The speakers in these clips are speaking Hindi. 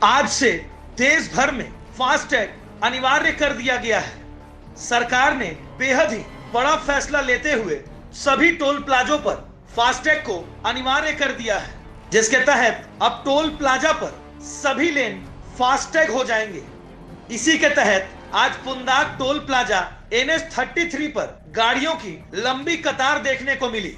आज से देश भर में फास्टैग अनिवार्य कर दिया गया है। सरकार ने बेहद ही बड़ा फैसला लेते हुए सभी टोल प्लाजों पर फास्टैग को अनिवार्य कर दिया है, जिसके तहत अब टोल प्लाजा पर सभी लेन फास्टैग हो जाएंगे। इसी के तहत आज पुंदाग टोल प्लाजा NH-33 पर गाड़ियों की लंबी कतार देखने को मिली।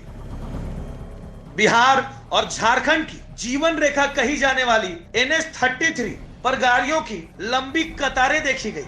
बिहार और झारखंड की जीवन रेखा कही जाने वाली NH-33 पर गाड़ियों की लंबी कतारें देखी गई,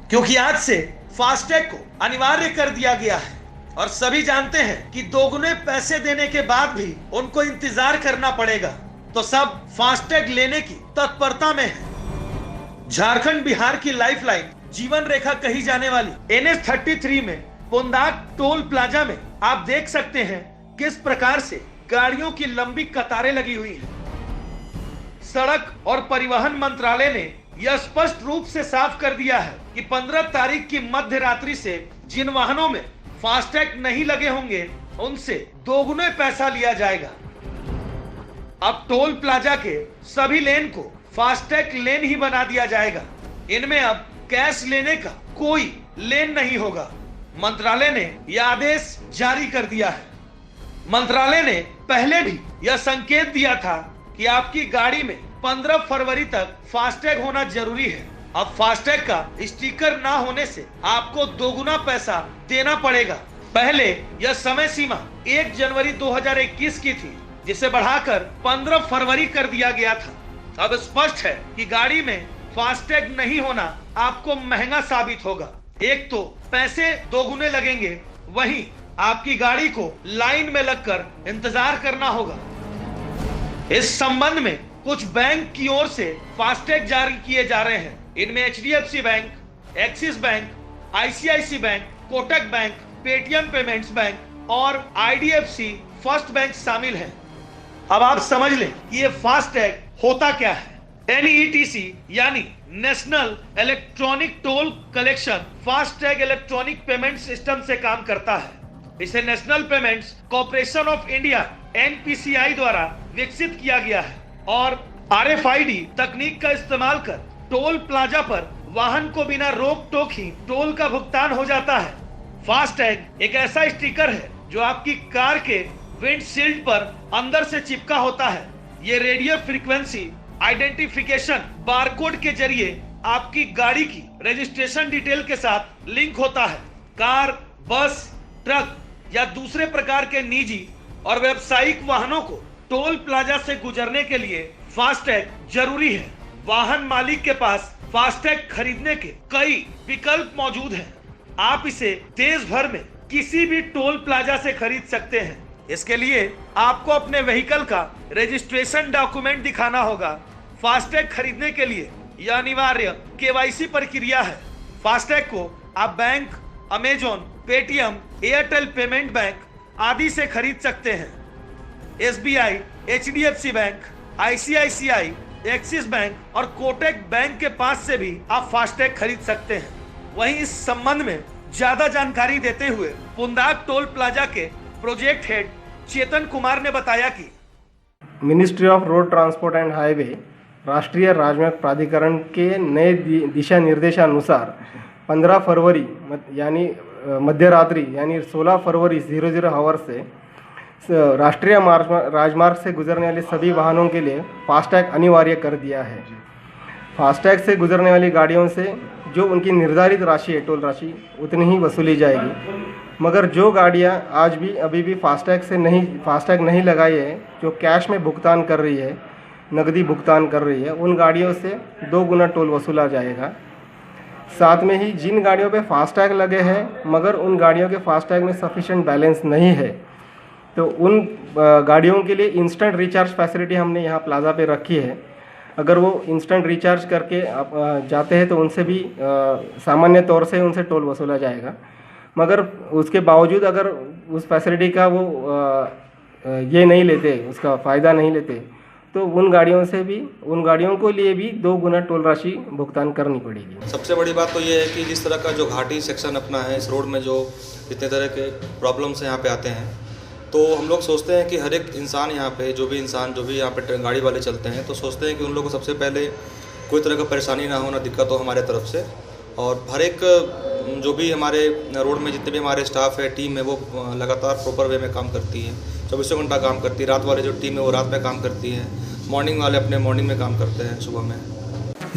क्योंकि आज से फास्टैग को अनिवार्य कर दिया गया है और सभी जानते हैं कि दोगुने पैसे देने के बाद भी उनको इंतजार करना पड़ेगा, तो सब फास्टैग लेने की तत्परता में है। झारखंड बिहार की लाइफलाइन जीवन रेखा कही जाने वाली NH-33 में पुंदाग टोल प्लाजा में आप देख सकते हैं किस प्रकार से गाड़ियों की लंबी कतारें लगी हुई हैं। सड़क और परिवहन मंत्रालय ने यह स्पष्ट रूप से साफ कर दिया है कि 15 तारीख की मध्य रात्रि से जिन वाहनों में फास्टैग नहीं लगे होंगे उनसे दोगुने पैसा लिया जाएगा। अब टोल प्लाजा के सभी लेन को फास्टैग लेन ही बना दिया जाएगा। इनमें अब कैश लेने का कोई लेन नहीं होगा। मंत्रालय ने यह आदेश जारी कर दिया है। मंत्रालय ने पहले भी यह संकेत दिया था कि आपकी गाड़ी में 15 फरवरी तक फास्टैग होना जरूरी है। अब फास्टैग का स्टिकर ना होने से आपको दोगुना पैसा देना पड़ेगा। पहले यह समय सीमा 1 जनवरी 2021 की थी, जिसे बढ़ाकर 15 फरवरी कर दिया गया था। अब स्पष्ट है कि गाड़ी में फास्टैग नहीं होना आपको महंगा साबित होगा। एक तो पैसे दोगुने लगेंगे, वहीं आपकी गाड़ी को लाइन में लगकर इंतजार करना होगा। इस संबंध में कुछ बैंक की ओर से फास्टैग जारी किए जा रहे हैं। इनमें HDFC bank, axis bank, ICICI bank, Kotak bank, Paytm payments bank और IDFC फर्स्ट बैंक शामिल है। अब आप समझ लें कि ये फास्टैग होता क्या है। NETC यानी national electronic toll collection FASTag electronic payment system से काम करता है। इसे national payments corporation of India NPCI द्वारा विकसित किया गया है और RFID तकनीक का इस्तेमाल कर टोल प्लाजा पर वाहन को बिना रोक टोक ही टोल का भुगतान हो जाता है। फास्टैग एक ऐसा स्टिकर है जो आपकी कार के विंडशील्ड पर अंदर से चिपका होता है। ये रेडियो फ्रीक्वेंसी आइडेंटिफिकेशन बारकोड के जरिए आपकी गाड़ी की रजिस्ट्रेशन डिटेल के साथ लिंक होता है। कार, बस, ट्रक या दूसरे प्रकार के निजी और व्यावसायिक वाहनों को टोल प्लाजा से गुजरने के लिए फास्टैग जरूरी है। वाहन मालिक के पास फास्टैग खरीदने के कई विकल्प मौजूद हैं। आप इसे देश भर में किसी भी टोल प्लाजा से खरीद सकते हैं। इसके लिए आपको अपने व्हीकल का रजिस्ट्रेशन डॉक्यूमेंट दिखाना होगा। फास्टैग खरीदने के लिए यह अनिवार्य KYC प्रक्रिया है। फास्टैग को आप bank, Amazon, Paytm, Airtel payment bank आदि से खरीद सकते हैं। SBI, HDFC bank, ICICI, axis bank और कोटक बैंक के पास से भी आप फास्टैग खरीद सकते हैं। वहीं इस संबंध में ज्यादा जानकारी देते हुए पुंदाग टोल प्लाजा के प्रोजेक्ट हेड चेतन कुमार ने बताया कि ministry of road transport and highway राष्ट्रीय राजमार्ग प्राधिकरण के नए दिशा निर्देशानुसार 15 फरवरी यानी मध्य रात्रि यानी 16 फरवरी 00 आवर से राष्ट्रीय राजमार्ग से गुजरने वाले सभी वाहनों के लिए फास्टैग अनिवार्य कर दिया है। फास्टैग से गुजरने वाली गाड़ियों से जो उनकी निर्धारित राशि है, टोल राशि, उतनी ही वसूली जाएगी। मगर जो गाड़ियां आज भी अभी भी फास्टैग नहीं लगाई है, जो कैश में भुगतान कर रही है, नकदी भुगतान कर रही है, उन गाड़ियों से 2 गुना टोल वसूला जाएगा। साथ में ही जिन गाड़ियों पे फास्टैग लगे हैं मगर उन गाड़ियों के फास्टैग में सफिशिएंट बैलेंस नहीं है, तो उन गाड़ियों के लिए इंस्टेंट रिचार्ज फैसिलिटी हमने यहाँ प्लाजा पे रखी है। अगर वो इंस्टेंट रिचार्ज करके आप जाते हैं तो उनसे भी सामान्य तौर से उनसे टोल वसूला जाएगा। मगर उसके बावजूद अगर उस फैसिलिटी का वो ये नहीं लेते, उसका फ़ायदा नहीं लेते, तो उन गाड़ियों को लिए भी 2 गुना टोल राशि भुगतान करनी पड़ेगी। सबसे बड़ी बात तो ये है कि जिस तरह का जो घाटी सेक्शन अपना है, इस रोड में जो जितने तरह के प्रॉब्लम्स यहाँ पे आते हैं, तो हम लोग सोचते हैं कि हर एक इंसान यहाँ पे जो भी यहाँ पे गाड़ी वाले चलते हैं तो सोचते हैं कि उन लोगों को सबसे पहले कोई तरह का परेशानी ना हो, ना दिक्कत हो हमारे तरफ से। और हर एक जो भी हमारे रोड में जितने भी हमारे स्टाफ है, टीम है, वो लगातार प्रॉपर वे में काम करती है, 24 घंटा काम करती है। रात वाले जो टीम है वो रात में काम करती है, मॉर्निंग वाले अपने मॉर्निंग में काम करते हैं सुबह में।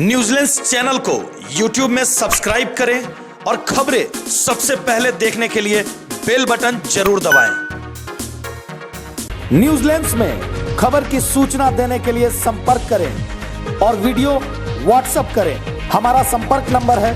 न्यूजीलैंड्स चैनल को यूट्यूब में सब्सक्राइब करें और खबरें सबसे पहले देखने के लिए बेल बटन जरूर दबाएं। न्यूजीलैंड्स में खबर की सूचना देने के लिए संपर्क करें और वीडियो व्हाट्सएप करें। हमारा संपर्क नंबर है